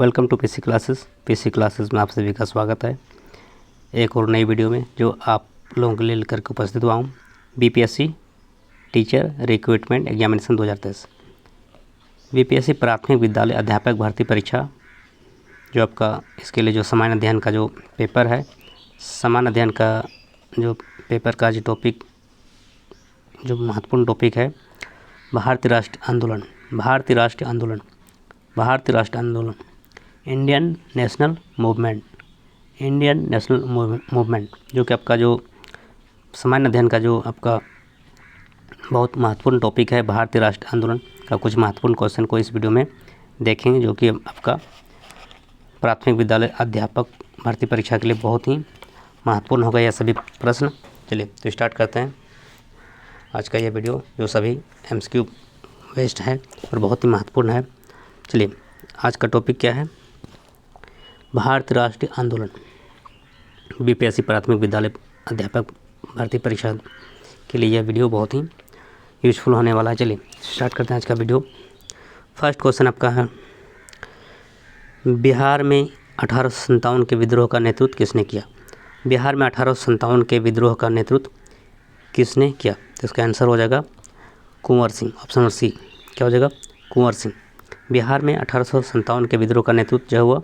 Welcome to PC classes में आप सभी का स्वागत है एक और नई वीडियो में जो आप लोगों के लिए लेकर के उपस्थित हुआ हूँ। BPSC teacher recruitment examination 2023 BPSC प्राथमिक विद्यालय अध्यापक भर्ती परीक्षा जो आपका इसके लिए जो सामान्य अध्ययन का जो पेपर है, सामान्य अध्ययन का जो पेपर का जो टॉपिक जो महत्वपूर्ण टॉपिक है भारतीय राष्ट्रीय आंदोलन इंडियन नेशनल मूवमेंट जो कि आपका जो सामान्य अध्ययन का जो आपका बहुत महत्वपूर्ण टॉपिक है भारतीय राष्ट्रीय आंदोलन का कुछ महत्वपूर्ण क्वेश्चन को इस वीडियो में देखेंगे जो कि आपका प्राथमिक विद्यालय अध्यापक भर्ती परीक्षा के लिए बहुत ही महत्वपूर्ण होगा यह सभी प्रश्न। चलिए तो स्टार्ट करते हैं आज का यह वीडियो जो सभी एमसीक्यू बेस्ड है और बहुत ही महत्वपूर्ण है। चलिए आज का टॉपिक क्या है, भारतीय राष्ट्रीय आंदोलन बीपीएससी प्राथमिक विद्यालय अध्यापक भर्ती परीक्षा के लिए यह वीडियो बहुत ही यूजफुल होने वाला है। चलिए स्टार्ट करते हैं आज का वीडियो। फर्स्ट क्वेश्चन आपका है, बिहार में 1857 के विद्रोह का नेतृत्व किसने किया? बिहार में 1857 के विद्रोह का नेतृत्व किसने किया? तो इसका आंसर हो जाएगा कुंवर सिंह। ऑप्शन नंबर सी क्या हो जाएगा? कुंवर सिंह। बिहार में 1857 के विद्रोह का नेतृत्व जो हुआ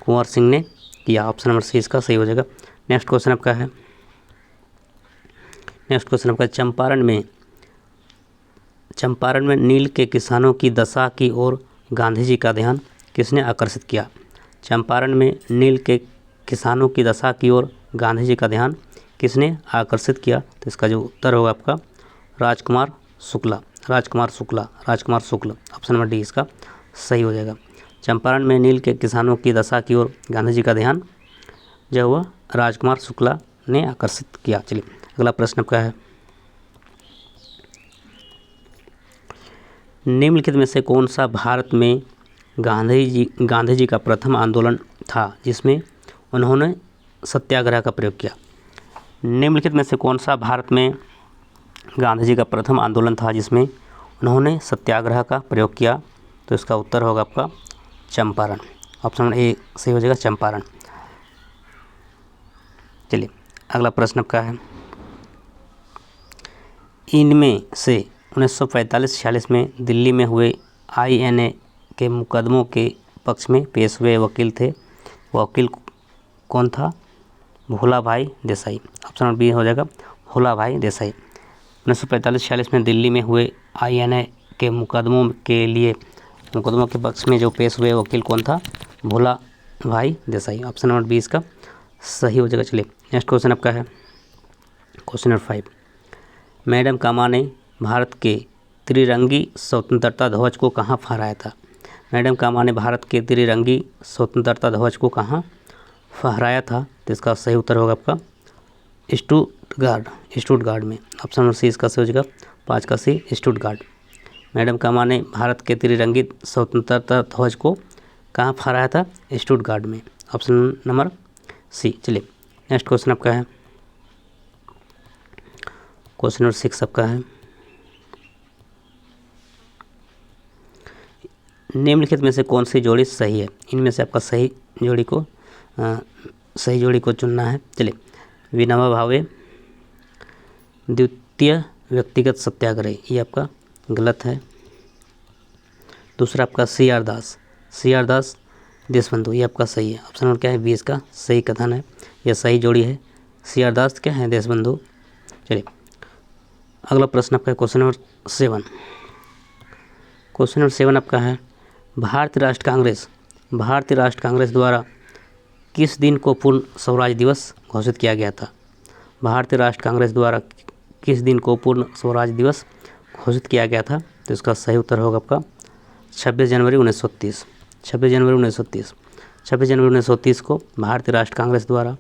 कुंवर सिंह ने किया। ऑप्शन नंबर सी इसका सही हो जाएगा। नेक्स्ट क्वेश्चन आपका है, चंपारण में नील के किसानों की दशा की ओर गांधी जी का ध्यान किसने आकर्षित किया? चंपारण में नील के किसानों की दशा की ओर गांधी जी का ध्यान किसने आकर्षित किया? तो इसका जो उत्तर होगा आपका Rajkumar Shukla. Option number D इसका सही हो जाएगा। चंपारण में नील के किसानों की दशा की ओर गांधी जी का ध्यान जो हुआ राजकुमार शुक्ला ने आकर्षित किया। चलिए अगला प्रश्न आपका है, निम्नलिखित में से कौन सा भारत में गांधी जी का प्रथम आंदोलन था जिसमें उन्होंने सत्याग्रह का प्रयोग किया? निम्नलिखित में से कौन सा भारत में गांधी जी का प्रथम आंदोलन था जिसमें उन्होंने सत्याग्रह का प्रयोग किया? तो इसका उत्तर होगा आपका चंपारण। ऑप्शन नंबर ए सही हो जाएगा, चंपारण। चलिए अगला प्रश्न आपका है, इनमें से 1945-46 में दिल्ली में हुए INA के मुकदमों के पक्ष में पेश हुए वकील थे, वकील कौन था? भोला भाई देसाई। ऑप्शन नंबर बी हो जाएगा भोला भाई देसाई। 1945-46 में दिल्ली में हुए INA के मुकदमों के पक्ष में जो पेश हुए वकील कौन था? भोला भाई देसाई। ऑप्शन नंबर बी इसका सही हो जाएगा। चलिए नेक्स्ट क्वेश्चन आपका है, क्वेश्चन नंबर 5, मैडम कामा ने भारत के त्रिरंगी स्वतंत्रता ध्वज को कहाँ फहराया था? मैडम कामा ने भारत के त्रिरंगी स्वतंत्रता ध्वज को कहाँ फहराया था? तो इसका सही उत्तर होगा आपका स्टुटगार्ड में। ऑप्शन नंबर सी इसका सही हो जाएगा, 5 का सी स्टुटगार्ड। मैडम कामा ने भारत के त्रिरंगी स्वतंत्रता ध्वज को कहाँ फहराया था? स्टुटगार्ड में। Option number C. चलिए नेक्स्ट क्वेश्चन आपका है, क्वेश्चन नंबर 6 आपका है, निम्नलिखित में से कौन सी जोड़ी सही है? इनमें से आपका सही जोड़ी को चुनना है। चलिए, विनोबा भावे द्वितीय व्यक्तिगत सत्याग्रह ये आपका गलत है। दूसरा आपका CR दास देशबंधु ये आपका सही है। ऑप्शन नंबर क्या है? बी इसका सही कथन है, यह सही जोड़ी है। CR दास क्या है? देशबंधु। चलिए अगला प्रश्न आपका क्वेश्चन नंबर 7। क्वेश्चन नंबर 7 आपका है, भारतीय राष्ट्र कांग्रेस द्वारा किस दिन को पूर्ण स्वराज दिवस घोषित किया गया था? भारतीय राष्ट्र कांग्रेस द्वारा किस दिन को पूर्ण स्वराज दिवस घोषित किया गया था? तो इसका सही उत्तर होगा आपका 26 जनवरी 1930। 26 जनवरी 1930 को भारतीय राष्ट्र कांग्रेस द्वारा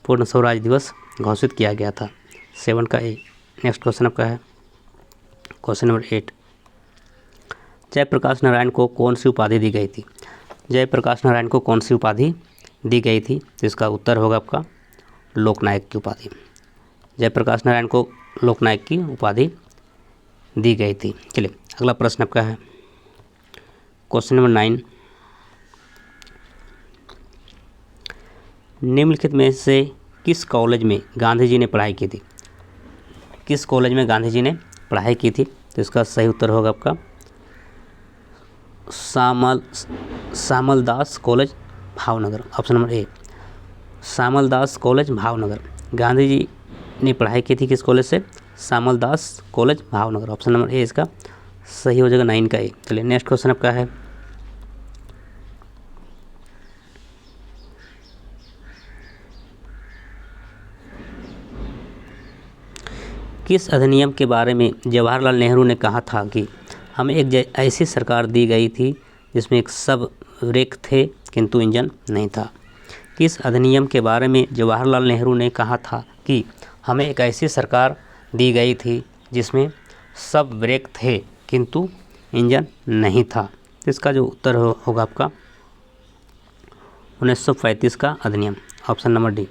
पूर्ण स्वराज दिवस घोषित किया गया था। 7 का ए। नेक्स्ट क्वेश्चन आपका है, क्वेश्चन नंबर 8, जयप्रकाश नारायण को कौन सी उपाधि दी गई थी? जयप्रकाश नारायण को कौन सी उपाधि दी गई थी? तो इसका उत्तर होगा आपका लोकनायक की उपाधि। जयप्रकाश नारायण को लोकनायक की उपाधि दी गई थी। चलिए अगला प्रश्न आपका है, क्वेश्चन नंबर 9, निम्नलिखित में से किस कॉलेज में गांधी जी ने पढ़ाई की थी? किस कॉलेज में गांधी जी ने पढ़ाई की थी? तो इसका सही उत्तर होगा आपका Samaldas college Bhavnagar. Option number A, Samaldas college Bhavnagar. Gandhi ji ने पढ़ाई की थी किस कॉलेज से? Samaldas college Bhavnagar. Option number A इसका सही हो जाएगा 9 का ए। चलिए नेक्स्ट क्वेश्चन आपका है, किस अधिनियम के बारे में जवाहरलाल नेहरू ने कहा था कि हमें एक ऐसी सरकार दी गई थी जिसमें एक सब ब्रेक थे किंतु इंजन नहीं था? किस अधिनियम के बारे में जवाहरलाल नेहरू ने कहा था कि हमें एक ऐसी सरकार दी गई थी जिसमें सब ब्रेक थे किंतु इंजन नहीं था? इसका जो उत्तर होगा आपका 1935 का अधिनियम। ऑप्शन नंबर डी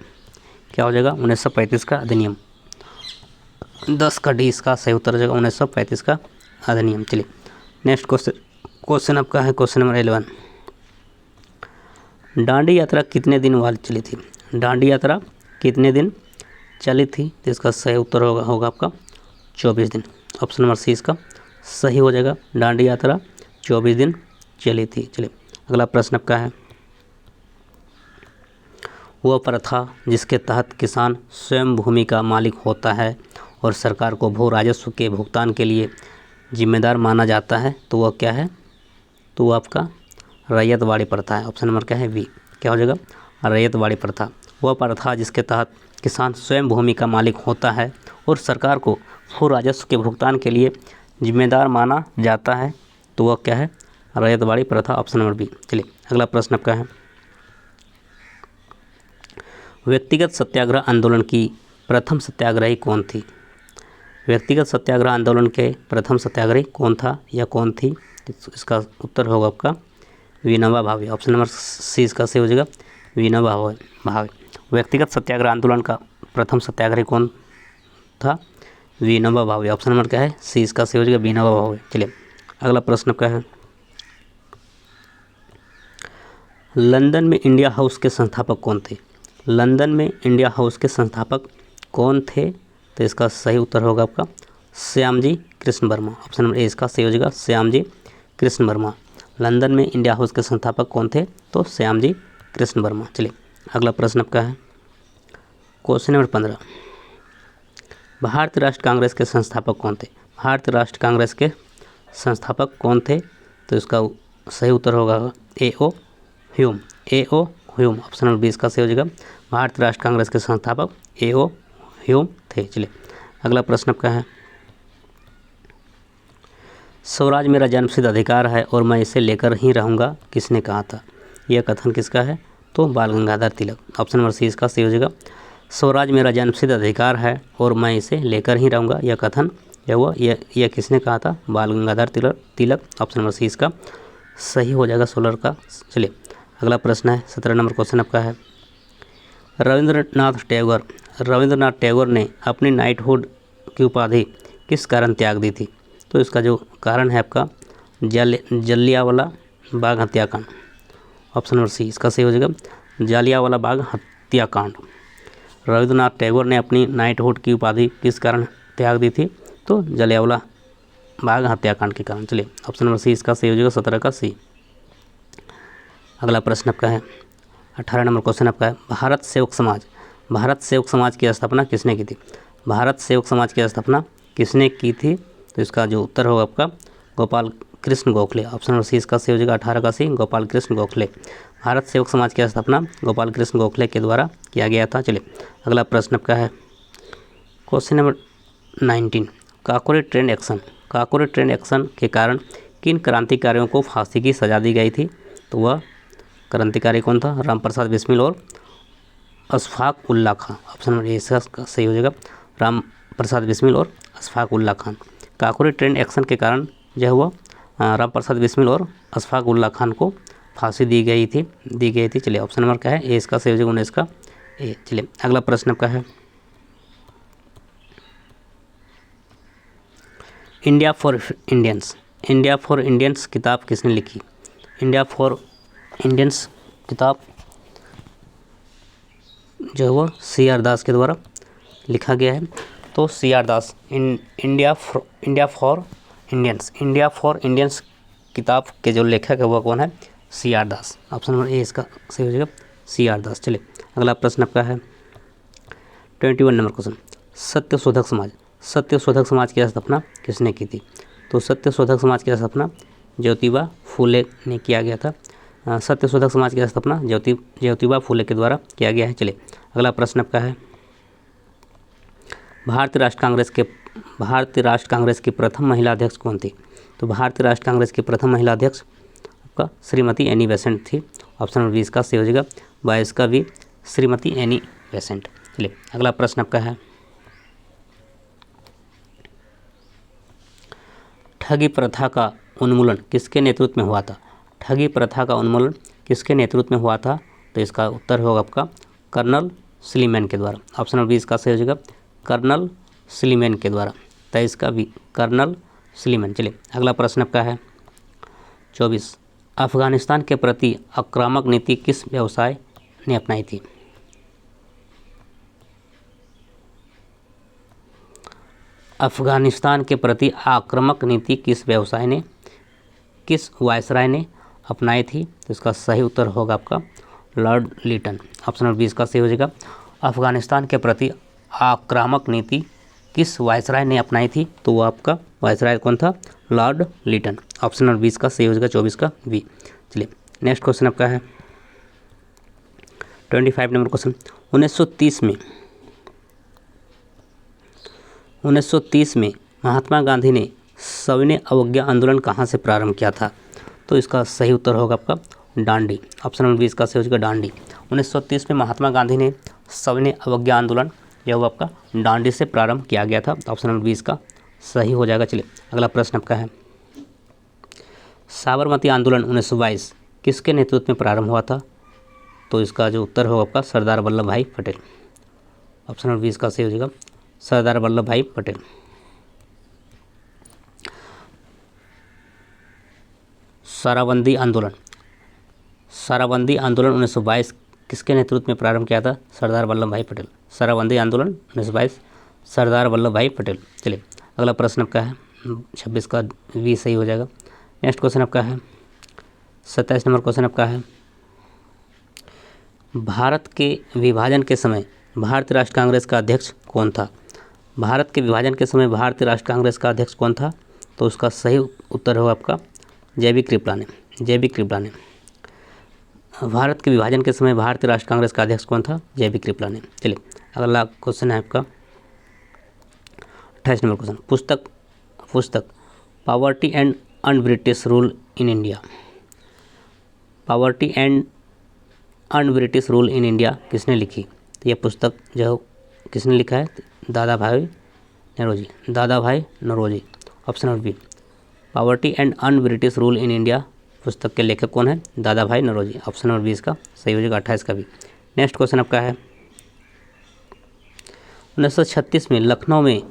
क्या हो जाएगा? 1935 का अधिनियम। 10 का डी इसका सही उत्तर हो जाएगा 1935 का अधिनियम। चलिए नेक्स्ट क्वेश्चन आपका है क्वेश्चन नंबर 11। दांडी यात्रा कितने दिन वाली चली थी? दांडी यात्रा कितने दिन चली थी? तो इसका सही उत्तर होगा आपका 24 दिन। ऑप्शन नंबर सी इसका सही हो जाएगा, दांडी यात्रा 24 दिन चली थी। चलिए अगला प्रश्न आपका है, वह प्रथा जिसके तहत किसान स्वयं भूमि का मालिक होता है और सरकार को भू राजस्व के भुगतान के लिए जिम्मेदार माना जाता है, तो वह क्या है? तो वह आपका रैयतवाड़ी प्रथा है। ऑप्शन नंबर क्या है? बी क्या हो जाएगा? रैयतवाड़ी प्रथा। वह प्रथा जिसके तहत किसान स्वयं भूमि का मालिक होता है और सरकार को भू राजस्व के भुगतान के लिए जिम्मेदार माना जाता है, तो वह क्या है? रैयतवाड़ी प्रथा। Option number B. चलिए अगला प्रश्न आपका है, व्यक्तिगत सत्याग्रह आंदोलन की प्रथम सत्याग्रही कौन थी? व्यक्तिगत सत्याग्रह आंदोलन के प्रथम सत्याग्रही कौन था या कौन थी? इसका उत्तर होगा आपका Vinoba Bhave. Option number C इसका सही हो जाएगा विनोबा भावे। व्यक्तिगत सत्याग्रह आंदोलन का प्रथम सत्याग्रही कौन था? विनोबा भावे। ऑप्शन नंबर क्या है? सी इसका सही हो जाएगा विनोबा भावे। चलिए अगला प्रश्न क्या है, लंदन में इंडिया हाउस के संस्थापक कौन थे? लंदन में इंडिया हाउस के संस्थापक कौन थे? तो इसका सही उत्तर होगा आपका Shyamji Krishna Verma. Option number A इसका सही हो जाएगा श्यामजी कृष्ण वर्मा। लंदन में इंडिया हाउस के संस्थापक कौन थे? तो श्यामजी कृष्ण वर्मा। चलिए अगला प्रश्न आपका है क्वेश्चन नंबर 15, भारतीय राष्ट्र कांग्रेस के संस्थापक कौन थे? भारतीय राष्ट्र कांग्रेस के संस्थापक कौन थे? तो इसका सही उत्तर होगा A.O.. Hume. A.O.. Hume. Option number 20 का सही हो जाएगा भारतीय राष्ट्र कांग्रेस के संस्थापक ए.ओ. ह्यूम थे। चलिए अगला प्रश्न आपका है, स्वराज मेरा जन्मसिद्ध अधिकार है और मैं इसे लेकर ही रहूँगा, किसने कहा था? यह कथन किसका है? तो बाल Gangadhar Tilak. Option number C इसका सही हो जाएगा स्वराज मेरा जन्मसिद्ध अधिकार है और मैं इसे लेकर ही रहूँगा, यह कथन यह किसने कहा था? बाल Gangadhar Tilak. Option number C इसका सही हो जाएगा 16 का। चलिए अगला प्रश्न है 17 नंबर क्वेश्चन आपका है, रविंद्रनाथ टैगोर ने अपनी नाइटहुड की उपाधि किस कारण त्याग दी थी? तो इसका जो कारण है आपका जलियांवाला बाग हत्याकांड। ऑप्शन नंबर सी इसका सही हो जाएगा जलियांवाला बाग हत्याकांड। रविंद्रनाथ टैगोर ने अपनी नाइटहुड की उपाधि किस कारण त्याग दी थी? तो जलियांवाला बाग हत्याकांड के कारण। चलिए ऑप्शन नंबर सी इसका सही हो जाएगा 17 का सी। अगला प्रश्न आपका है 18 नंबर क्वेश्चन आपका है, भारत सेवक समाज की स्थापना किसने की थी? भारत सेवक समाज की स्थापना किसने की थी? तो इसका जो उत्तर होगा आपका Gopal Krishna Gokhale. Option number C इसका सही हो जाएगा 18 का सी गोपाल कृष्ण गोखले। भारत सेवक समाज की स्थापना गोपाल कृष्ण गोखले के द्वारा किया गया था। चलिए अगला प्रश्न आपका है question number 19, Kakori train action के कारण किन क्रांतिकारियों को फांसी की सजा दी गई थी? तो वह क्रांतिकारी कौन था? रामप्रसाद बिस्मिल और Ashfaq Ullah Khan. Option number A इसका सही हो जाएगा रामप्रसाद बिस्मिल और अशफाक उल्लाह खान। काकोरी ट्रेन एक्शन के कारण जो हुआ रामप्रसाद बिस्मिल और अशफाक उल्लाह खान को फांसी दी गई थी। चलिए ऑप्शन नंबर क्या है? ए इसका सही हो जाएगा 19 का ए। चलिए अगला प्रश्न आपका है, इंडिया फॉर इंडियंस किताब किसने लिखी? इंडिया फॉर इंडियंस किताब जो है वो सी आर दास के द्वारा लिखा गया है। तो C R Das India for Indians किताब के जो लेखक है वो कौन है? C R Das. Option number A इसका सही हो जाएगा, सी आर दास। चलिए अगला प्रश्न आपका है 21 नंबर क्वेश्चन, सत्यशोधक समाज की स्थापना किसने की थी? तो सत्यशोधक समाज की स्थापना ज्योतिबा फूले ने किया गया था। सत्यशोधक समाज की स्थापना ज्योतिबा फूले के द्वारा किया गया है। चलिए अगला प्रश्न आपका है, भारतीय राष्ट्र कांग्रेस की प्रथम महिला अध्यक्ष कौन थी? तो भारतीय राष्ट्र कांग्रेस की प्रथम महिला अध्यक्ष आपका श्रीमती एनी बेसेंट थी। ऑप्शन नंबर 20 का सही हो जाएगा, 22 का भी श्रीमती एनी बेसेंट। चलिए अगला प्रश्न आपका है, ठगी प्रथा का उन्मूलन किसके नेतृत्व में हुआ था? ठगी प्रथा का उन्मूलन किसके नेतृत्व में हुआ था? तो इसका उत्तर होगा आपका कर्नल स्लीमैन के द्वारा। ऑप्शन नंबर 20 का सही हो जाएगा, कर्नल स्लीमैन के द्वारा। 23 का भी कर्नल स्लीमैन। चलिए अगला प्रश्न आपका है 24, अफगानिस्तान के प्रति आक्रामक नीति किस व्यवसाय ने अपनाई थी? अफगानिस्तान के प्रति आक्रामक नीति किस वायसराय ने अपनाई थी? तो इसका सही उत्तर होगा आपका लॉर्ड लिटन। ऑप्शन नंबर 20 का सही हो जाएगा, अफगानिस्तान के प्रति आक्रामक नीति किस वायसराय ने अपनाई थी? तो वो आपका वायसराय कौन था? लॉर्ड लिटन। ऑप्शन नंबर 20 का सही हो जाएगा, 24 का बी। चलिए नेक्स्ट क्वेश्चन आपका है 25 नंबर क्वेश्चन, 1930 में महात्मा गांधी ने सविनय अवज्ञा आंदोलन कहाँ से प्रारंभ किया था? तो इसका सही उत्तर होगा आपका डांडी। ऑप्शन नंबर 20 का सही हो जाएगा डांडी। 1930 में महात्मा गांधी ने सविनय अवज्ञा आंदोलन जो वो आपका डांडी से प्रारंभ किया गया था। ऑप्शन नंबर 20 का सही हो जाएगा। चलिए अगला प्रश्न आपका है, साबरमती आंदोलन 1922 किसके नेतृत्व में प्रारंभ हुआ था? तो इसका जो उत्तर होगा आपका सरदार वल्लभ भाई पटेल। ऑप्शन नंबर 20 का सही हो जाएगा, सरदार वल्लभ भाई पटेल। साराबंदी आंदोलन 1922 किसके नेतृत्व में प्रारंभ किया था? सरदार वल्लभ भाई पटेल। साराबंदी आंदोलन 1922 सरदार वल्लभ भाई पटेल। चलिए अगला प्रश्न आपका है 26 का भी सही हो जाएगा। नेक्स्ट क्वेश्चन आपका है 27 नंबर क्वेश्चन आपका है, भारत के विभाजन के समय भारतीय राष्ट्र कांग्रेस का अध्यक्ष कौन था? भारत के विभाजन के समय भारतीय राष्ट्र कांग्रेस का अध्यक्ष कौन था? तो उसका सही उत्तर होगा आपका जे.बी. कृपलानी। भारत के विभाजन के समय भारतीय राष्ट्र कांग्रेस का अध्यक्ष कौन था? जे.बी. कृपलानी। चलिए अगला क्वेश्चन है आपका 28 नंबर क्वेश्चन, पुस्तक poverty and un British rule in India. Poverty and un British rule in India किसने लिखी? तो यह पुस्तक जो किसने लिखा है? Dadabhai Naoroji. Option number B, poverty and un British rule in India पुस्तक के लेखक कौन है? Dadabhai Naoroji. Option number 20 का सही हो जाएगा, 28 का भी। नेक्स्ट क्वेश्चन आपका है 1936 में लखनऊ में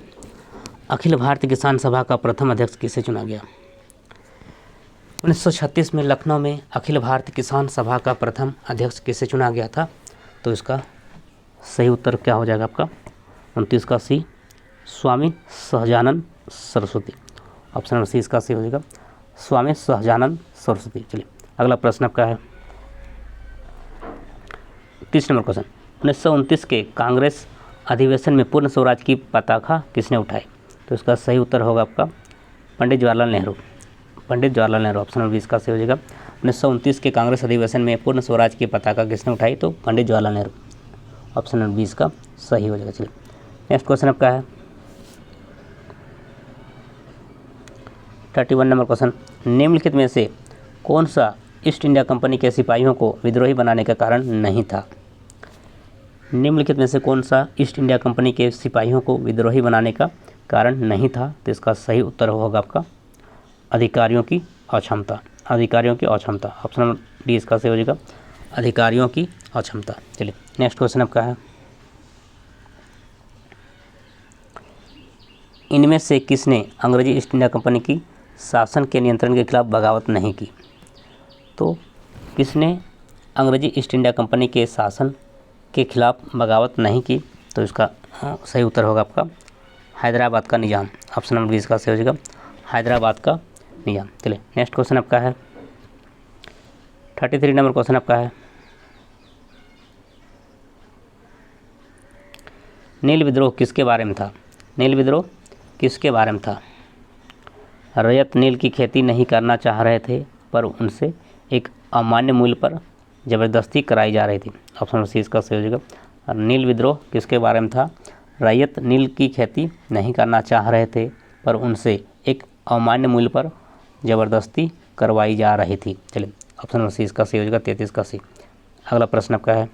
अखिल भारतीय किसान सभा का प्रथम अध्यक्ष किसे चुना गया? 1936 में लखनऊ में अखिल भारतीय किसान सभा का प्रथम अध्यक्ष किसे चुना गया था? तो इसका सही उत्तर क्या हो जाएगा आपका 29 का C, Swami Sahajanand Saraswati. Option number C इसका सही हो जाएगा, स्वामी सहजानंद सरस्वती। चलिए अगला प्रश्न आपका है 30 नंबर क्वेश्चन, 1929 के कांग्रेस अधिवेशन में पूर्ण स्वराज की पताका किसने उठाई? तो इसका सही उत्तर होगा आपका पंडित जवाहरलाल नेहरू। ऑप्शन नंबर 20 का सही हो जाएगा। 1929 के कांग्रेस अधिवेशन में पूर्ण स्वराज की पताका किसने उठाई? तो पंडित जवाहरलाल नेहरू। ऑप्शन नंबर 20 का सही हो जाएगा। चलिए नेक्स्ट क्वेश्चन आपका है 31 नंबर क्वेश्चन, निम्नलिखित में से कौन सा ईस्ट इंडिया कंपनी के सिपाहियों को विद्रोही बनाने का कारण नहीं था? निम्नलिखित में से कौन सा ईस्ट इंडिया कंपनी के सिपाहियों को विद्रोही बनाने का कारण नहीं था? तो इसका सही उत्तर होगा आपका अधिकारियों की अक्षमता। ऑप्शन नंबर डी इसका सही हो जाएगा, अधिकारियों की अक्षमता। चलिए नेक्स्ट क्वेश्चन आपका है, इनमें से किसने अंग्रेजी ईस्ट इंडिया कंपनी की शासन के नियंत्रण के खिलाफ बगावत नहीं की? तो किसने अंग्रेजी ईस्ट इंडिया कंपनी के शासन के खिलाफ बगावत नहीं की, तो इसका सही उत्तर होगा आपका हैदराबाद का निज़ाम। ऑप्शन नंबर 20 का सही हो जाएगा हैदराबाद का निज़ाम। चलिए नेक्स्ट क्वेश्चन आपका है 33 नंबर क्वेश्चन आपका है, नील विद्रोह किसके बारे में था? नील विद्रोह किसके बारे में था? रैयत नील की खेती नहीं करना चाह रहे थे, पर उनसे एक अमान्य मूल्य पर ज़बरदस्ती कराई जा रही थी। ऑप्शन नंबर सी इसका सही हो जाएगा। और नील विद्रोह किसके बारे में था? रैयत नील की खेती नहीं करना चाह रहे थे, पर उनसे एक अमान्य मूल्य पर ज़बरदस्ती करवाई जा रही थी। चलिए ऑप्शन नंबर सी इसका सही हो जाएगा 33 का सी। अगला प्रश्न आपका है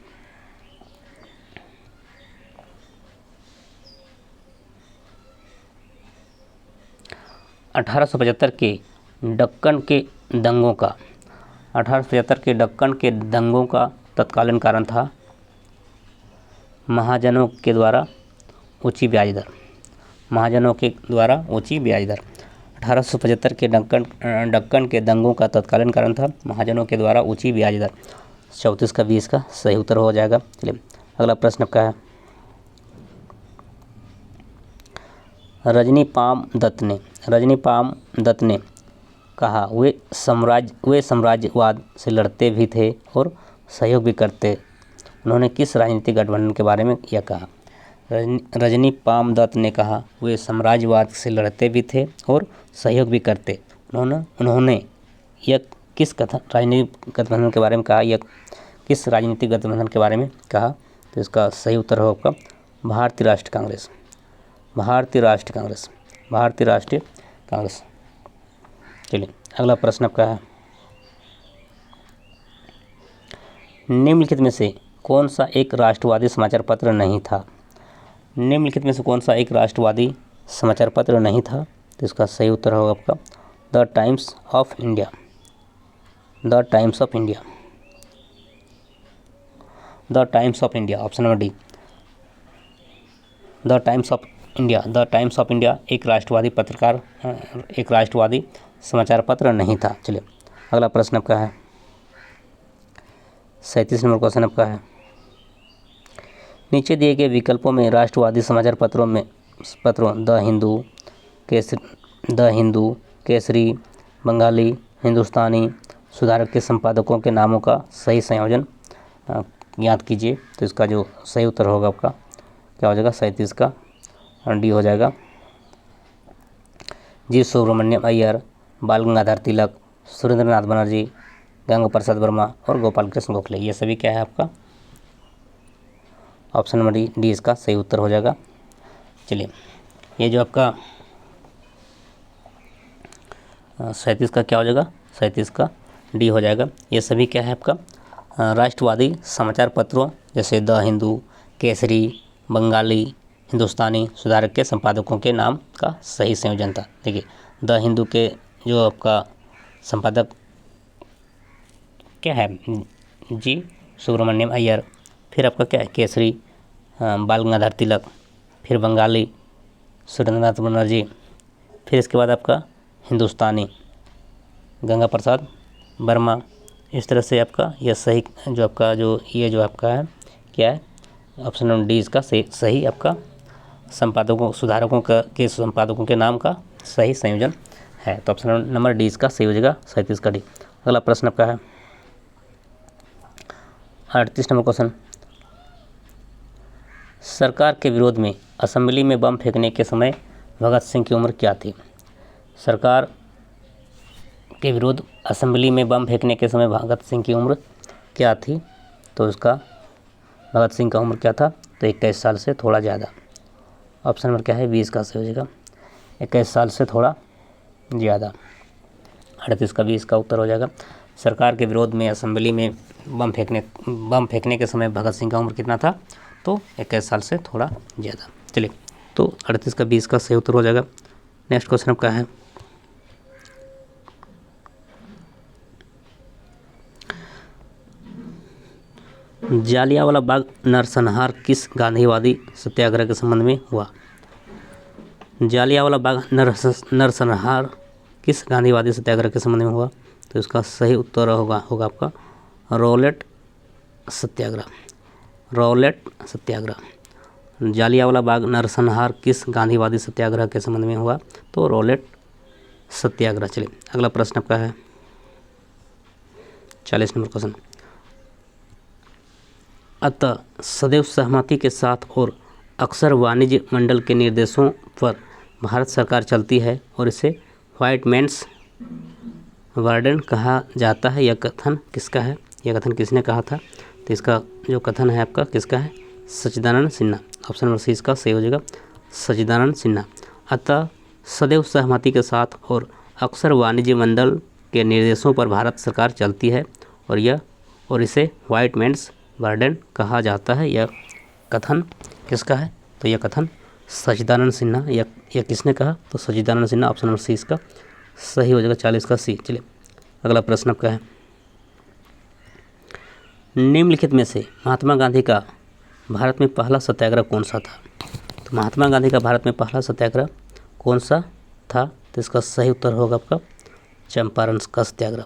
1875 के दक्कन के दंगों का 1875 के दक्कन के दंगों का तत्कालीन कारण था महाजनों के द्वारा ऊंची ब्याज दर। महाजनों के द्वारा ऊंची ब्याज दर 1875 के दक्कन के दंगों का तत्कालीन कारण था महाजनों के द्वारा ऊंची ब्याज दर। 34 का 20 का सही उत्तर हो जाएगा। चलिए अगला प्रश्न आपका है रजनी पाम दत्त ने कहा वे साम्राज्यवाद से लड़ते भी थे और सहयोग भी करते। उन्होंने किस राजनीतिक गठबंधन के बारे में यह कहा? रजनी पाम दत्त ने कहा वे साम्राज्यवाद से लड़ते भी थे और सहयोग भी करते। उन्होंने यह किस राजनीतिक गठबंधन के बारे में कहा? यह किस राजनीतिक गठबंधन के बारे में कहा? तो इसका सही उत्तर होगा भारतीय राष्ट्रीय कांग्रेस। चलिए अगला प्रश्न आपका है निम्नलिखित में से कौन सा एक राष्ट्रवादी समाचार पत्र नहीं था? निम्नलिखित में से कौन सा एक राष्ट्रवादी समाचार पत्र नहीं था? तो इसका सही उत्तर होगा आपका the times of India. Option number D the times of India एक राष्ट्रवादी समाचार पत्र नहीं था। चलिए अगला प्रश्न आपका है 37 नंबर क्वेश्चन आपका है नीचे दिए गए विकल्पों में राष्ट्रवादी समाचार पत्रों द हिंदू, केसरी, बंगाली, हिंदुस्तानी, सुधारक के संपादकों के नामों का सही संयोजन ज्ञात कीजिए। तो इसका जो सही उत्तर होगा आपका क्या हो जाएगा? 37 का डी हो जाएगा। जी सुब्रमण्यम अय्यर, बाल गंगाधर तिलक, सुरेंद्रनाथ बनर्जी, गंगा प्रसाद वर्मा और गोपाल कृष्ण गोखले, ये सभी क्या है आपका? ऑप्शन नंबर डी इसका सही उत्तर हो जाएगा। चलिए ये जो आपका 37 का क्या हो जाएगा? 37 का डी हो जाएगा। ये सभी क्या है आपका? राष्ट्रवादी समाचार पत्रों जैसे द हिंदू, केसरी, बंगाली, हिंदुस्तानी, सुधारक के संपादकों के नाम का सही संयोजन था। देखिए द हिंदू के जो आपका संपादक क्या है? जी सुब्रमण्यम अय्यर, फिर आपका क्या है? केसरी बाल गंगाधर तिलक, फिर बंगाली सुरेंद्रनाथ बनर्जी, फिर इसके बाद आपका हिंदुस्तानी गंगा प्रसाद वर्मा। इस तरह से आपका यह सही जो आपका जो ये जो आपका है क्या है? ऑप्शन नंबर डी इसका सही आपका सुधारकों के संपादकों के नाम का सही संयोजन है। तो ऑप्शन नंबर डी इसका सही हो जाएगा 37 का डी। अगला प्रश्न आपका है 38 नंबर क्वेश्चन सरकार के विरोध में असेंबली में बम फेंकने के समय भगत सिंह की उम्र क्या थी? सरकार के विरोध असेंबली में बम फेंकने के समय भगत सिंह की उम्र क्या थी? तो उसका भगत सिंह का उम्र क्या था? तो 21 साल से थोड़ा ज़्यादा। ऑप्शन नंबर क्या है? 20 का सही हो जाएगा 21 साल से थोड़ा ज़्यादा। 38 का 20 का उत्तर हो जाएगा। सरकार के विरोध में असेंबली में बम फेंकने के समय भगत सिंह का उम्र कितना था? तो 21 साल से थोड़ा ज़्यादा। चलिए तो 38 का 20 का सही उत्तर हो जाएगा। नेक्स्ट क्वेश्चन आपका है जालियांवाला बाग नरसंहार किस गांधीवादी सत्याग्रह के संबंध में हुआ? जालियांवाला बाग नरसंहार किस गांधीवादी सत्याग्रह के संबंध में हुआ? तो इसका सही उत्तर होगा आपका रॉलेट सत्याग्रह। रॉलेट सत्याग्रह। जालियांवाला बाग नरसंहार किस गांधीवादी सत्याग्रह के संबंध में हुआ? तो रॉलेट सत्याग्रह। चलिए अगला प्रश्न आपका है 40 नंबर क्वेश्चन। अतः सदैव सहमति के साथ और अक्सर वाणिज्य मंडल के निर्देशों पर भारत सरकार चलती है और इसे व्हाइट मैन्स बर्डन कहा जाता है। यह कथन किसका है? यह कथन किसने कहा था? तो इसका जो कथन है आपका किसका है? सच्चिदानंद सिन्हा। ऑप्शन नंबर सी इसका सही हो जाएगा, सच्चिदानंद सिन्हा। अतः सदैव सहमति के साथ और अक्सर वाणिज्य मंडल के निर्देशों पर भारत सरकार चलती है और इसे व्हाइट मैन्स बर्डन कहा जाता है। यह कथन किसका है? तो यह कथन सच्चिदानंद सिन्हा। यह किसने कहा? तो सच्चिदानंद सिन्हा। ऑप्शन नंबर सी इसका सही हो जाएगा, 40 का सी। चलिए अगला प्रश्न आपका है, निम्नलिखित में से महात्मा गांधी का भारत में पहला सत्याग्रह कौन सा था? तो महात्मा गांधी का भारत में पहला सत्याग्रह कौन सा था? तो इसका सही उत्तर होगा आपका चंपारण का सत्याग्रह।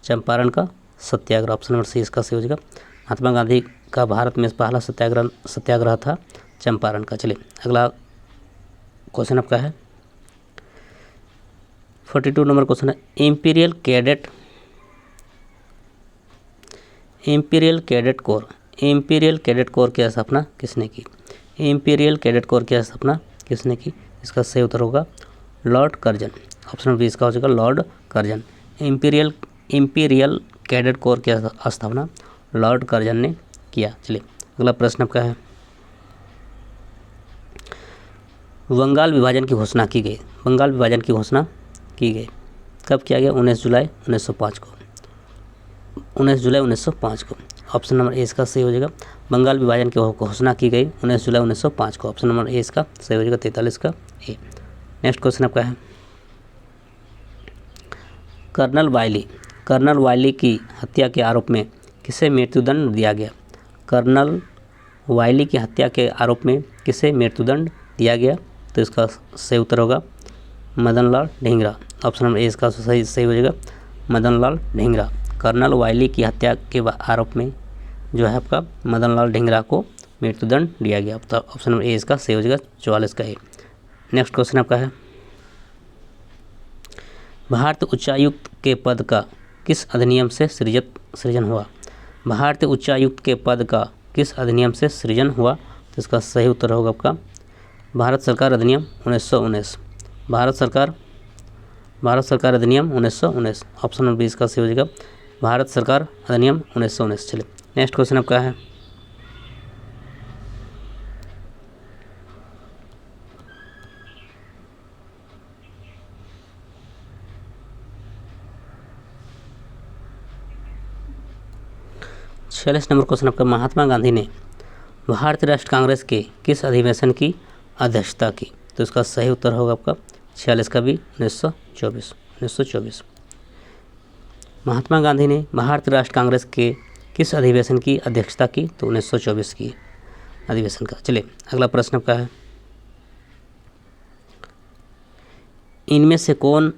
चंपारण का सत्याग्रह। ऑप्शन नंबर सी इसका सही हो जाएगा। महात्मा गांधी का भारत में पहला सत्याग्रह था चंपारण का। चलिए अगला क्वेश्चन आपका है 42 नंबर क्वेश्चन है, इंपीरियल कैडेट कोर की स्थापना किसने की? इंपीरियल कैडेट कोर की स्थापना किसने की? इसका सही उत्तर होगा लॉर्ड कर्जन। ऑप्शन बी इसका हो जाएगा Lord Curzon. Imperial cadet corps की स्थापना लॉर्ड कर्जन ने किया। चलिए अगला प्रश्न आपका है, बंगाल विभाजन की घोषणा की गई। बंगाल विभाजन की घोषणा की गई कब किया गया? 19 जुलाई 1905 को। 19 जुलाई 1905 को। ऑप्शन नंबर ए इसका सही हो जाएगा। बंगाल विभाजन की घोषणा की गई 19 जुलाई 1905 को। ऑप्शन नंबर ए इसका सही हो जाएगा, 43 का ए। नेक्स्ट क्वेश्चन आपका है, कर्नल वायली की हत्या के आरोप में किसे मृत्युदंड दिया गया? कर्नल वायली की हत्या के आरोप में किसे मृत्युदंड दिया गया? तो इसका सही उत्तर होगा Madan Lal Dhingra. Option number A इसका सही हो जाएगा, मदन लाल ढींगरा। कर्नल वायली की हत्या के आरोप में जो है आपका मदन लाल ढींगरा को मृत्युदंड दिया गया। तो ऑप्शन नंबर ए इसका सही हो जाएगा, 44 का ए। नेक्स्ट क्वेश्चन आपका है, भारतीय उच्चायुक्त के पद का किस अधिनियम से सृजन हुआ? भारतीय उच्चायुक्त के पद का किस अधिनियम से सृजन हुआ? तो इसका सही उत्तर होगा आपका भारत सरकार अधिनियम 1919। भारत सरकार अधिनियम 1919। ऑप्शन नंबर बी इसका सही हो जाएगा, भारत सरकार अधिनियम 1919। चलिए नेक्स्ट क्वेश्चन आपका है, छियालीस नंबर क्वेश्चन आपका, महात्मा गांधी ने भारतीय राष्ट्रीय कांग्रेस के किस अधिवेशन की अध्यक्षता की? तो इसका सही उत्तर होगा आपका 46 का भी 1924। महात्मा गांधी ने भारतीय राष्ट्रीय कांग्रेस के किस अधिवेशन की अध्यक्षता की? तो 1924 की अधिवेशन का। चलिए अगला प्रश्न आपका है, इनमें से कौन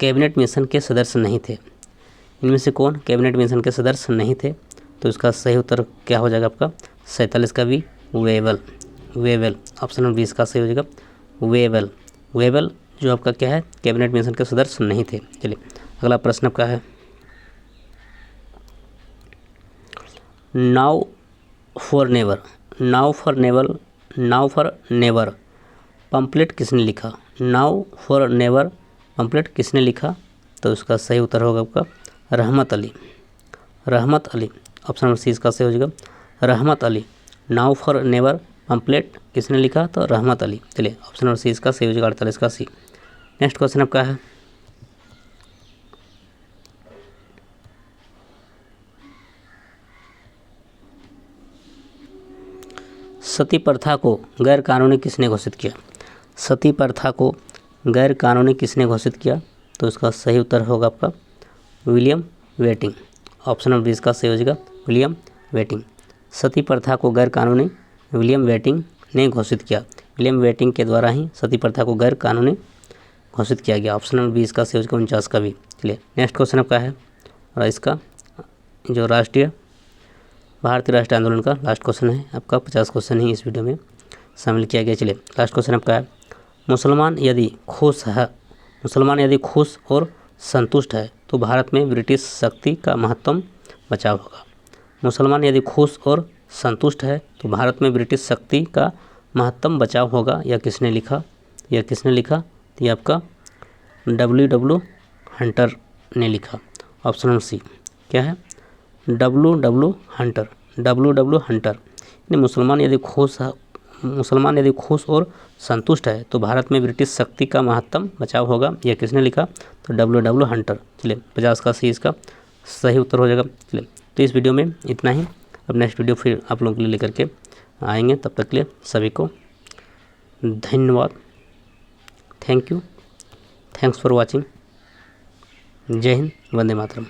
कैबिनेट मिशन के सदस्य नहीं थे? इनमें से कौन कैबिनेट मिशन के सदस्य नहीं थे? तो इसका सही उत्तर क्या हो जाएगा आपका 47 का भी वेवल। ऑप्शन नंबर 20 का सही हो जाएगा वेवल जो आपका क्या है कैबिनेट मिशन के सदस्य नहीं थे। चलिए अगला प्रश्न आपका है, नाउ फॉर नेवर पंपलेट किसने लिखा? नाउ फॉर नेवर पंपलेट किसने लिखा? तो इसका सही उत्तर होगा आपका रहमत अली। ऑप्शन नंबर सी इसका सही हो जाएगा रहमत Ali. Now for never pamphlet किसने लिखा? तो रहमत अली। चलिए ऑप्शन नंबर सी इसका सही हो जाएगा, 48 का सी। नेक्स्ट क्वेश्चन आपका है, सती प्रथा को गैर कानूनी किसने घोषित किया? सती प्रथा को गैर कानूनी किसने घोषित किया? तो इसका सही उत्तर होगा आपका विलियम वेटिंग। ऑप्शन नंबर 20 का सही हो जाएगा विलियम वेटिंग। सती प्रथा को गैर कानूनी विलियम वेटिंग ने घोषित किया। विलियम वेटिंग के द्वारा ही सती प्रथा को गैर कानूनी घोषित किया गया। ऑप्शन नंबर 20 का सही हो जाएगा 49 का भी। चलिए नेक्स्ट क्वेश्चन आपका है, और इसका जो राष्ट्रीय भारतीय राष्ट्रीय आंदोलन का लास्ट क्वेश्चन है आपका। 50 क्वेश्चन ही इस वीडियो में शामिल किया गया। चलिए लास्ट क्वेश्चन आपका है, मुसलमान यदि खुश और संतुष्ट है तो भारत में ब्रिटिश शक्ति का महत्तम बचाव होगा। मुसलमान यदि खुश और संतुष्ट है तो भारत में ब्रिटिश शक्ति का महत्तम बचाव होगा। यह किसने लिखा? तो ये आपका W हंटर ने लिखा। ऑप्शन नंबर सी क्या है? W Hunter. मुसलमान यदि खुश और संतुष्ट है तो भारत में ब्रिटिश शक्ति का महत्तम बचाव होगा। यह किसने लिखा? तो W हंटर। चलिए 50 का सी इसका सही उत्तर हो जाएगा। चलिए तो इस वीडियो में इतना ही। अब नेक्स्ट वीडियो फिर आप लोगों के लिए लेकर के आएंगे। तब तक के लिए सभी को धन्यवाद। Thank you. Thanks for watching. जय हिंद, वंदे मातरम।